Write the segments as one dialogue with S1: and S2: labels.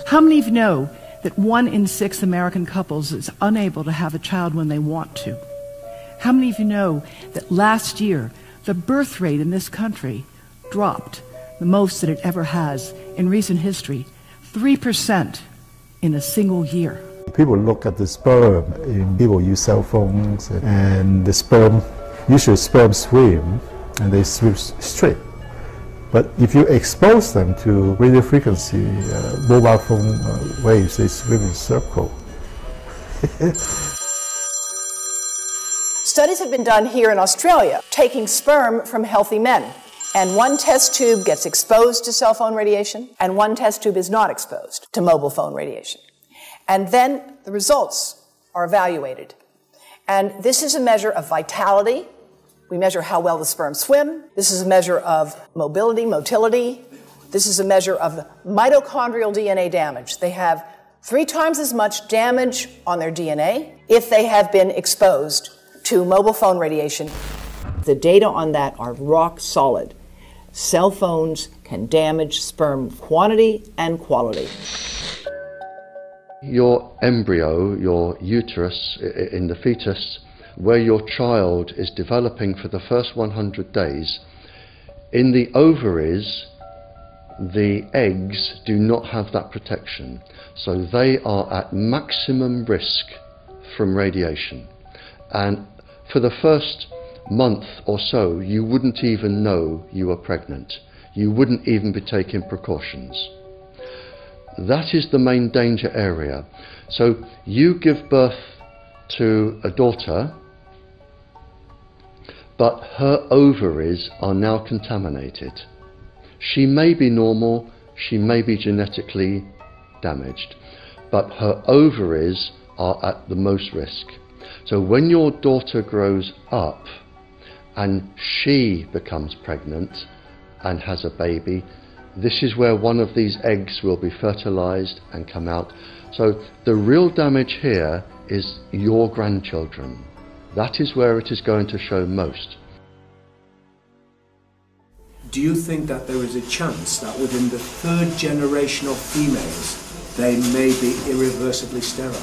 S1: How many of you know that 1 in 6 American couples is unable to have a child when they want to? How many of you know that last year the birth rate in this country dropped the most that it ever has in recent history, 3% in a single year?
S2: People look at the sperm, and people use cell phones, and the sperm, usually sperm swim, and they swim straight. But if you expose them to radio frequency, mobile phone waves, they swim in a circle.
S3: Studies have been done here in Australia, taking sperm from healthy men. And one test tube gets exposed to cell phone radiation, and one test tube is not exposed to mobile phone radiation. And then the results are evaluated. And this is a measure of vitality. We measure how well the sperm swim. This is a measure of motility. This is a measure of mitochondrial DNA damage. They have 3 times as much damage on their DNA if they have been exposed to mobile phone radiation. The data on that are rock solid. Cell phones can damage sperm quantity and quality.
S4: Your embryo, your uterus in the fetus, where your child is developing for the first 100 days, in the ovaries, the eggs do not have that protection. So they are at maximum risk from radiation. And for the first month or so, you wouldn't even know you were pregnant. You wouldn't even be taking precautions. That is the main danger area. So you give birth to a daughter, but her ovaries are now contaminated. She may be normal, she may be genetically damaged, but her ovaries are at the most risk. So when your daughter grows up and she becomes pregnant and has a baby, this is where one of these eggs will be fertilized and come out. So the real damage here is your grandchildren. That is where it is going to show most.
S5: Do you think that there is a chance that within the 3rd generation of females, they may be irreversibly sterile?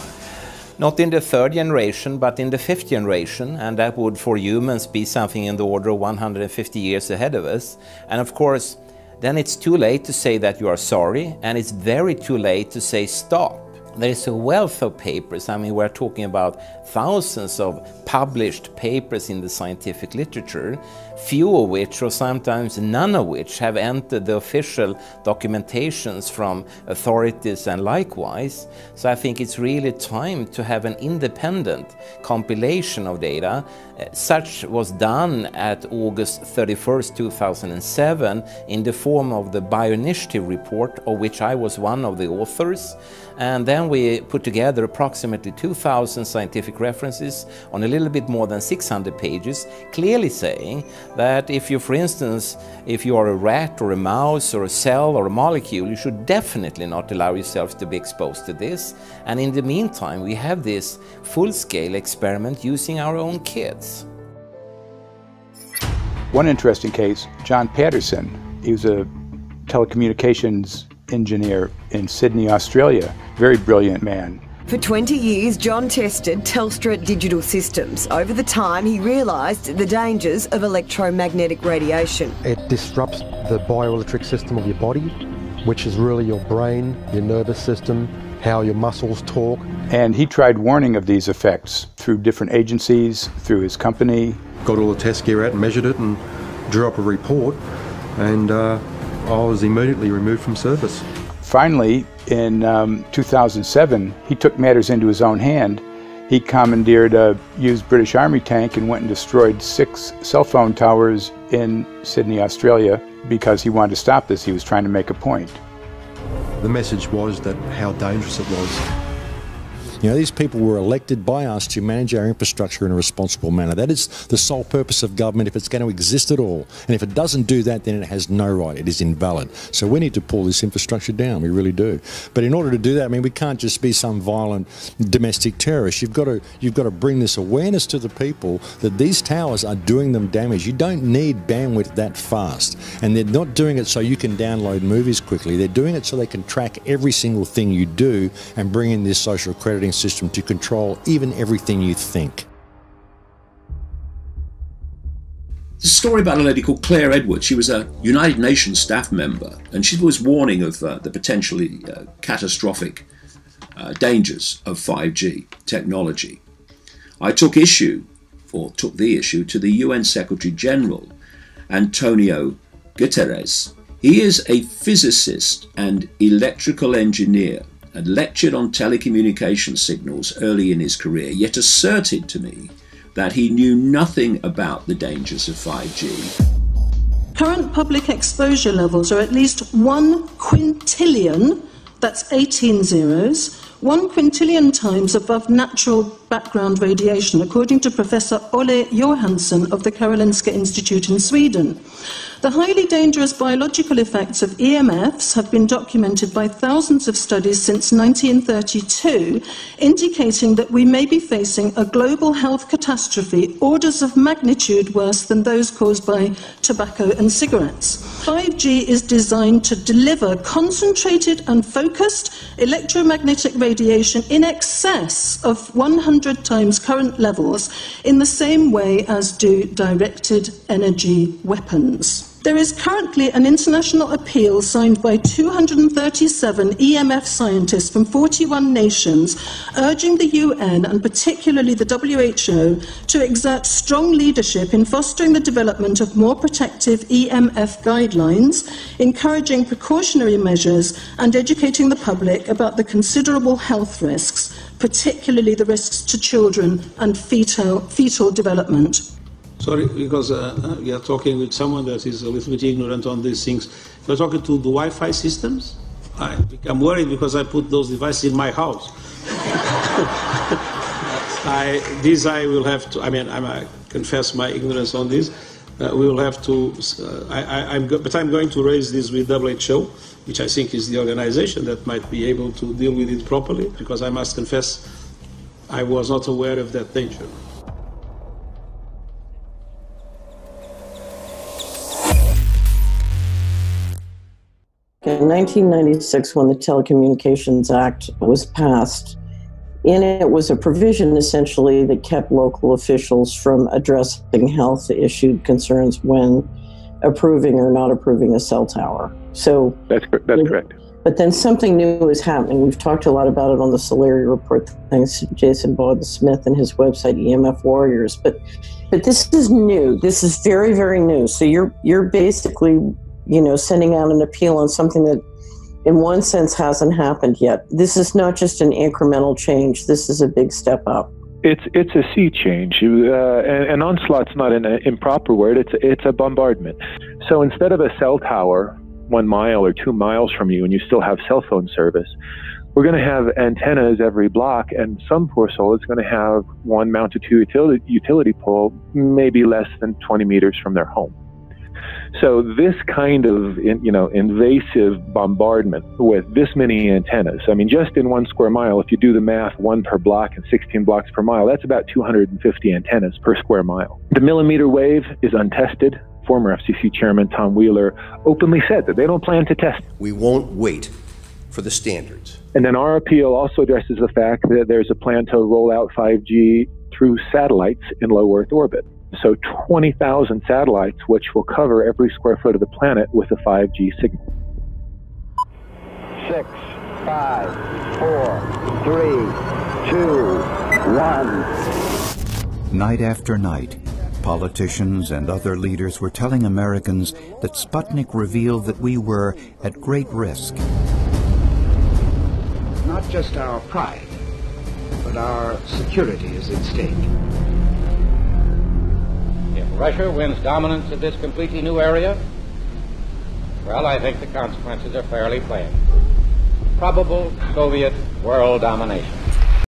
S6: Not in the 3rd generation, but in the 5th generation, and that would for humans be something in the order of 150 years ahead of us. And of course, then it's too late to say that you are sorry, and it's very too late to say stop. There is a wealth of papers. I mean, we're talking about thousands of published papers in the scientific literature, few of which, or sometimes none of which, have entered the official documentations from authorities and likewise. So I think it's really time to have an independent compilation of data. Such was done at August 31st, 2007 in the form of the Bioinitiative report, of which I was one of the authors. And then we put together approximately 2,000 scientific references on a little bit more than 600 pages, clearly saying that if you, for instance, if you are a rat or a mouse or a cell or a molecule, you should definitely not allow yourself to be exposed to this. And in the meantime, we have this full-scale experiment using our own kids.
S7: One interesting case, John Patterson, he was a telecommunications engineer in Sydney, Australia. Very brilliant man.
S8: For 20 years, John tested Telstra digital systems. Over the time, he realised the dangers of electromagnetic radiation.
S9: It disrupts the bioelectric system of your body, which is really your brain, your nervous system, how your muscles talk.
S7: And he tried warning of these effects through different agencies, through his company.
S10: Got all the test gear out and measured it and drew up a report, and I was immediately removed from service.
S7: Finally, in 2007, he took matters into his own hand. He commandeered a used British Army tank and went and destroyed 6 cell phone towers in Sydney, Australia, because he wanted to stop this. He was trying to make a point.
S10: The message was that how dangerous it was.
S11: You know, these people were elected by us to manage our infrastructure in a responsible manner. That is the sole purpose of government if it's going to exist at all. And if it doesn't do that, then it has no right. It is invalid. So we need to pull this infrastructure down. We really do. But in order to do that, I mean, we can't just be some violent domestic terrorist. You've got to bring this awareness to the people that these towers are doing them damage. You don't need bandwidth that fast. And they're not doing it so you can download movies quickly. They're doing it so they can track every single thing you do and bring in this social crediting system to control even everything you think.
S12: There's a story about a lady called Claire Edwards. She was a United Nations staff member, and she was warning of the potentially catastrophic dangers of 5G technology. I took the issue to the UN Secretary General, Antonio Guterres. He is a physicist and electrical engineer, and lectured on telecommunication signals early in his career, yet asserted to me that he knew nothing about the dangers of 5G.
S13: Current public exposure levels are at least 1 quintillion, that's 18 zeros, 1 quintillion times above natural background radiation, according to Professor Olle Johansson of the Karolinska Institute in Sweden. The highly dangerous biological effects of EMFs have been documented by thousands of studies since 1932, indicating that we may be facing a global health catastrophe orders of magnitude worse than those caused by tobacco and cigarettes. 5G is designed to deliver concentrated and focused electromagnetic radiation in excess of 100 times current levels in the same way as do directed energy weapons. There is currently an international appeal signed by 237 EMF scientists from 41 nations urging the UN and particularly the WHO to exert strong leadership in fostering the development of more protective EMF guidelines, encouraging precautionary measures and educating the public about the considerable health risks, particularly the risks to children and fetal development.
S14: Sorry, because we are talking with someone that is a little bit ignorant on these things. If you're talking to the Wi-Fi systems, I'm worried because I put those devices in my house. I will have to, I confess my ignorance on this. We will have to, but I'm going to raise this with WHO, which I think is the organization that might be able to deal with it properly, because I must confess I was not aware of that danger.
S15: In 1996, when the Telecommunications Act was passed, in it was a provision essentially that kept local officials from addressing health issue concerns when approving or not approving a cell tower. So
S16: that's correct.
S15: But then something new is happening. We've talked a lot about it on the Solari report, thanks to Jason Bogdan-Smith and his website EMF Warriors. But this is new. This is very, very new. So you're basically, sending out an appeal on something that in one sense hasn't happened yet. This is not just an incremental change. This is a big step up.
S16: It's a sea change. An onslaught's not an improper word. It's a bombardment. So instead of a cell tower 1 mile or 2 miles from you and you still have cell phone service, we're going to have antennas every block, and some poor soul is going to have one mounted to a utility pole maybe less than 20 meters from their home. So this kind of, invasive bombardment with this many antennas, just in 1 square mile, if you do the math, 1 per block and 16 blocks per mile, that's about 250 antennas per square mile. The millimeter wave is untested. Former FCC Chairman Tom Wheeler openly said that they don't plan to test.
S17: We won't wait for the standards.
S16: And then our appeal also addresses the fact that there's a plan to roll out 5G through satellites in low Earth orbit. So 20,000 satellites, which will cover every square foot of the planet with a 5G signal.
S18: 6, 5, 4, 3, 2, 1.
S19: Night after night, politicians and other leaders were telling Americans that Sputnik revealed that we were at great risk.
S20: Not just our pride, but our security is at stake.
S21: If Russia wins dominance of this completely new area, well, I think the consequences are fairly plain. Probable Soviet world domination.